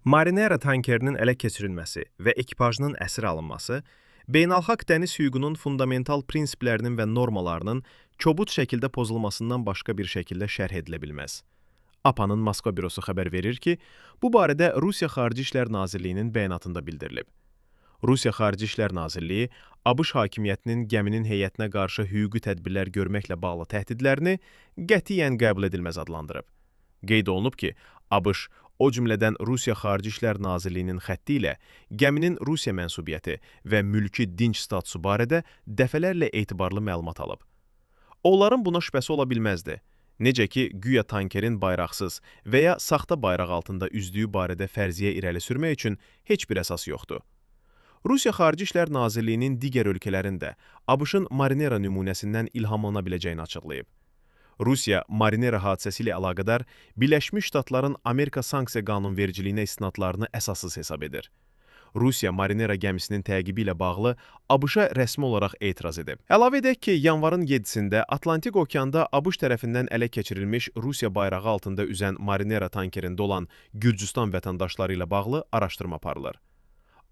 Marinera tankerinin ələ keçirilməsi və ekipajının əsir alınması beynəlxalq dəniz hüququnun fundamental prinsiplərinin və normalarının kobud şəkildə pozulmasından başqa bir şəkildə şərh edilə bilməz. APA-nın Moskva bürosu xəbər verir ki, bu barədə Rusiya Xarici İşlər Nazirliyinin bəyanatında bildirilib. Rusiya Xarici İşlər Nazirliyi ABŞ hakimiyyətinin gəminin heyətinə qarşı hüquqi tədbirlər görməklə bağlı təhdidlərini qətiyyən qəbul edilməz adlandırıb. Qeyd olunub ki, ABŞ, o cümlədən Rusiya Xarici İşlər Nazirliyinin xətti ilə gəminin Rusiya mənsubiyyəti və mülki dinc statusu barədə dəfələrlə etibarlı məlumat alıb. Onların buna şübhəsi ola bilməzdi. Necə ki, güya tankerin bayraqsız və ya saxta bayraq altında üzdüyü barədə fərziyyə irəli sürmək üçün heç bir əsas yoxdur. Rusiya Xarici İşlər Nazirliyinin digər ölkələrin də ABŞ-ın Marinera nümunəsindən ilhamlana biləcəyini açıqlayıb. Rusiya Marinera hadisəsi ilə əlaqədar Birləşmiş Ştatların Amerika sanksiya qanunvericiliyinə istinadlarını əsassız hesab edir. Rusiya Marinera gəmisinin təqibi ilə bağlı ABŞ-a rəsmi olaraq etiraz edib. Əlavə edək ki, yanvarın 7-sində Atlantik Okeanda ABŞ tərəfindən ələ keçirilmiş Rusiya bayrağı altında üzən Marinera tankerində olan Gürcüstan vətəndaşları ilə bağlı araşdırma aparılır.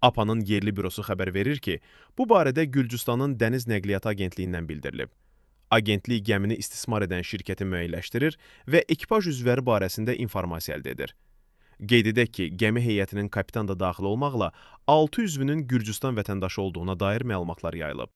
APA-nın yerli bürosu xəbər verir ki, bu barədə Gürcüstanın Dəniz Nəqliyyatı Agentliyindən bildirilib. Agentlik gəmini istismar edən şirkəti müəyyənləşdirir və ekipaj üzvləri barəsində informasiya əldə edir. Qeyd edək ki, gəmi heyətinin kapitan da daxil olmaqla 6 üzvünün Gürcüstan vətəndaşı olduğuna dair məlumatlar yayılıb.